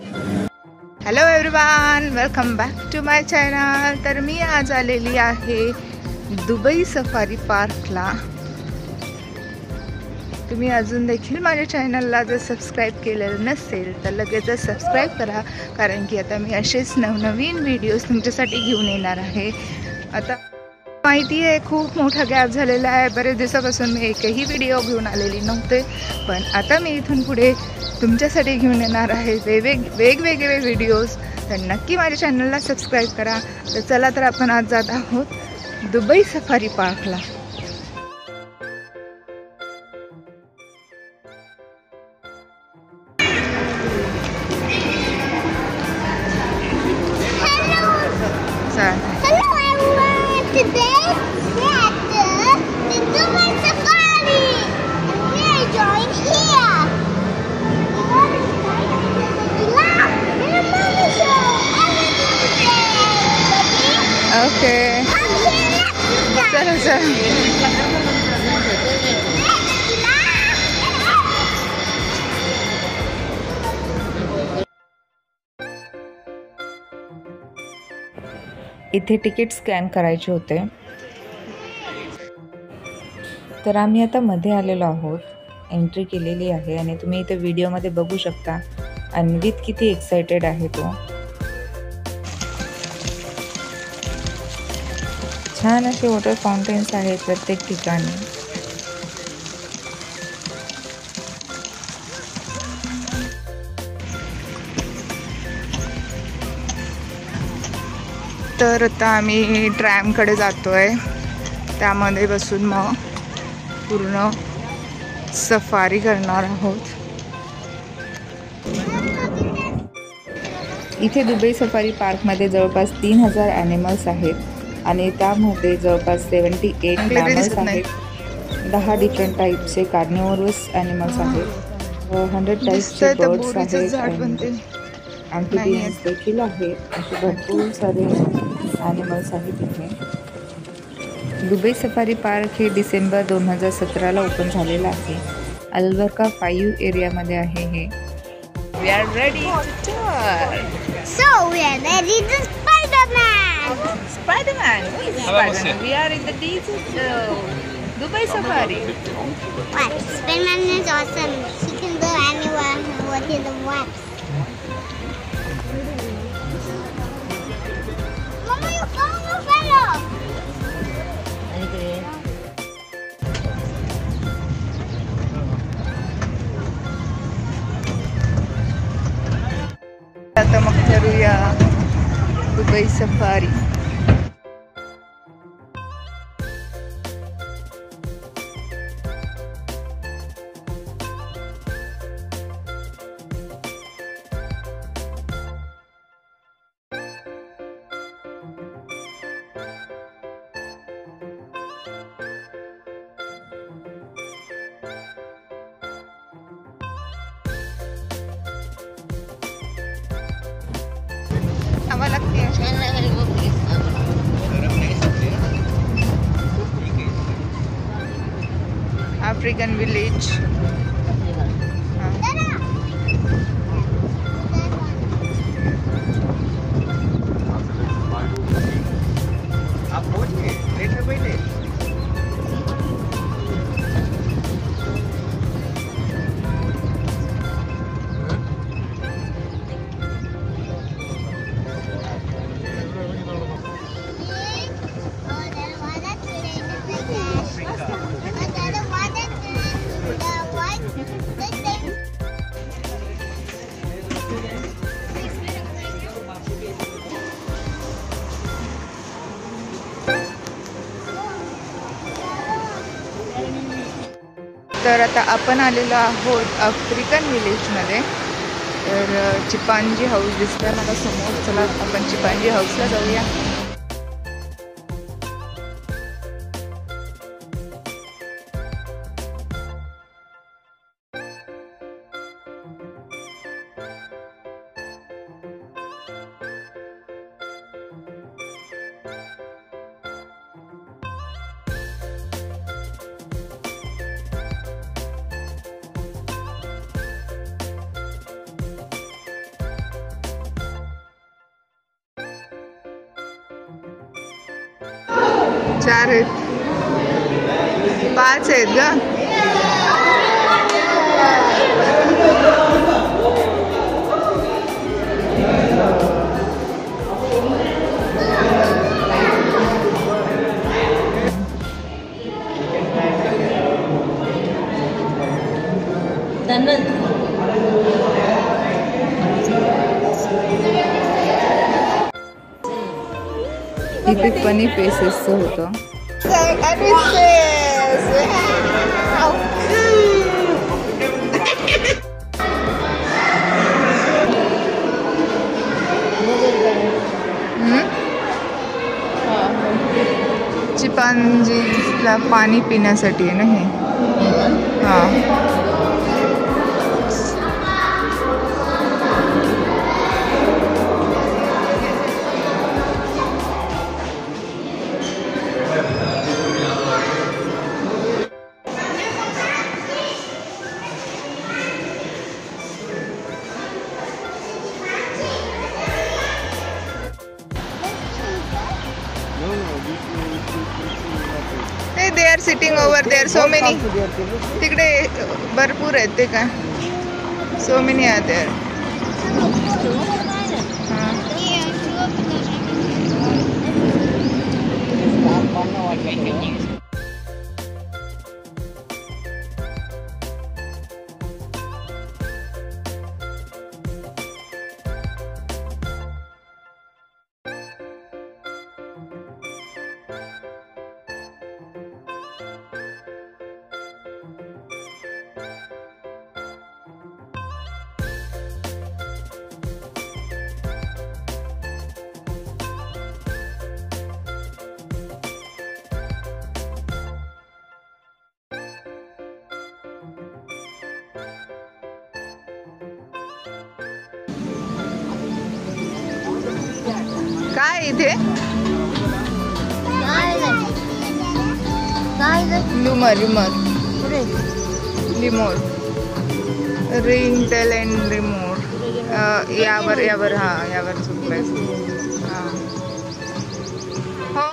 Hello everyone, welcome back to my channel. तर मी आज आलेली आहे दुबई सफारी पार्कला। तुम्ही अजून देखील माझ्या चॅनलला जर सबस्क्राईब केलेलं नसेल तर लगेचच सबस्क्राईब करा, कारण की आता मी असेच नवनवीन व्हिडिओज तुमच्यासाठी घेऊन येणार आहे। आता माहिती आहे खूप मोठा गॅप झालेला आहे, बरेच दिवसापासून मी एकही व्हिडिओ घेऊन आलेली नव्हते, पण आता मी इथून पुढे तुमच्यासाठी घेऊन येणार आहे वेगवेगळे व्हिडिओज। तर नक्की माझ्या चॅनलला सबस्क्राईब करा। तर चला, तर आपण आज जात आहोत दुबई सफारी पार्कला। Hello everyone, today we're at the Dubai Safari and we are joined here. Okay. चलो चलो। इथे तिकीट स्कॅन करायचे होते, तर आम्ही आता मध्ये आलेलो आहोत, एंट्री केलेली आहे आणि तुम्ही इथे व्हिडिओमध्ये बघू शकता अन्वित किती एक्साइटेड आहे तो। छान असे वॉटर फाउंटेन्स आहेत प्रत्येक ठिकाणी। तर आता आम्ही ट्रॅमकडे जातोय, त्यामध्ये बसून मग पूर्ण सफारी करणार आहोत। इथे दुबई सफारी पार्कमध्ये जवळपास 3000 ॲनिमल्स आहेत आणि त्यामध्ये जवळपास 78 मॅमल्स आहेत, 10 डिफरंट टाईपचे कार्निवोरस ॲनिमल्स आहेत, 100 टाईपचे बर्ड्स आहेत, ॲम्फिबियन्स देखील आहेत। असे भरपूर सारे ॲनिमल्स आहेत इथे। दुबई सफारी पार्क हे डिसेंबर 2017ला ओपन झालेलं आहे। अल्बर्का 5 एरियामध्ये आहे हे। We are ready to tour. So we are ready to Spider-Man. Spider-Man. Who is Spider-Man? We are in the Dubai Safari. What? Spider-Man is awesome. He can go anywhere what he wants. Mama, you're falling off fellow. आता मग करूया Dubai safari. हवा लगती है। African village. आप पहुंच गए train में बैठे। तर आता आपण आलेलो आहोत आफ्रिकन विलेजमध्ये। तर चिपांजी हाऊस दिसतंय मला समोर। चला आपण चिपांजी हाऊसला जाऊया। 4 आहेत, 5 आहेत ग. इथे फनी फेसेसचं होतं. चिंपांझीला पाणी पिण्यासाठी आहे ना हे. हां, they are sitting over there, so many. तिकडे भरपूर आहेत ते काय, so many are there. काय इथे लिमोर रिंग टेल अँड रिमोर. यावर हा यावर चुकलंय. हो,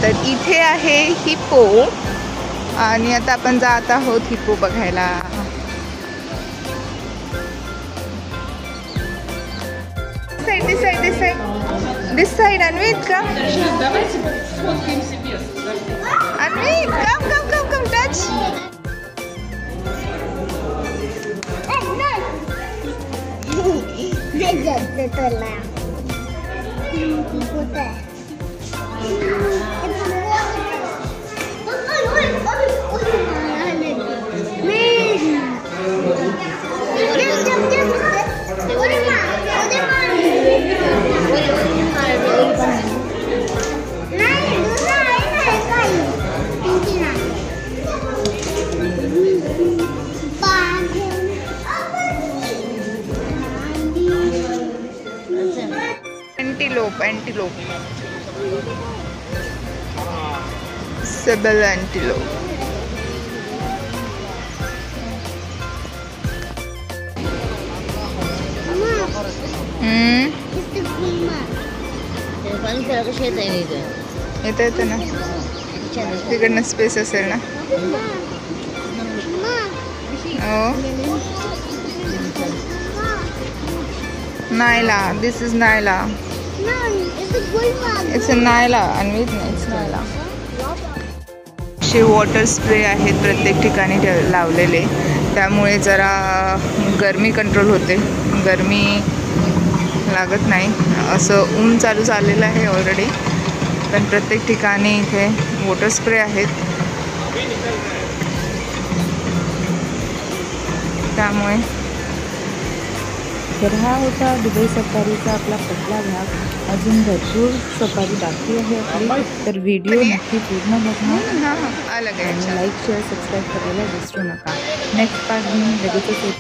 तर इथे आहे हिप्पो आणि आता आपण जात आहोत हिप्पो बघायला. This side, Anvit, come. Anvit, come, touch. Antelope. Sable antelope. येतं ना, तिकडनं स्पेस असेल ना. हो, Nayla. This is Nayla. It's a Nayla. Anvit नाही, इट्स नायला. वॉटर स्प्रे आहेत प्रत्येक ठिकाणी लावलेले, त्यामुळे जरा गरमी कंट्रोल होते, गरमी लागत नाही. असं ऊन चालू झालेलं आहे ऑलरेडी, पण प्रत्येक ठिकाणी इथे वॉटर स्प्रे आहेत, त्यामुळे. तर हा होता दुबई सफारीचा आपला पहिला भाग. अजून भरपूर सफारी बाकी आहे आपली, तर व्हिडिओ नक्की पूर्ण बघा. अलग आहे. लाईक शेअर सबस्क्राईब करायला विसरू नका. नेक्स्ट पार्ट घेऊन लगेचच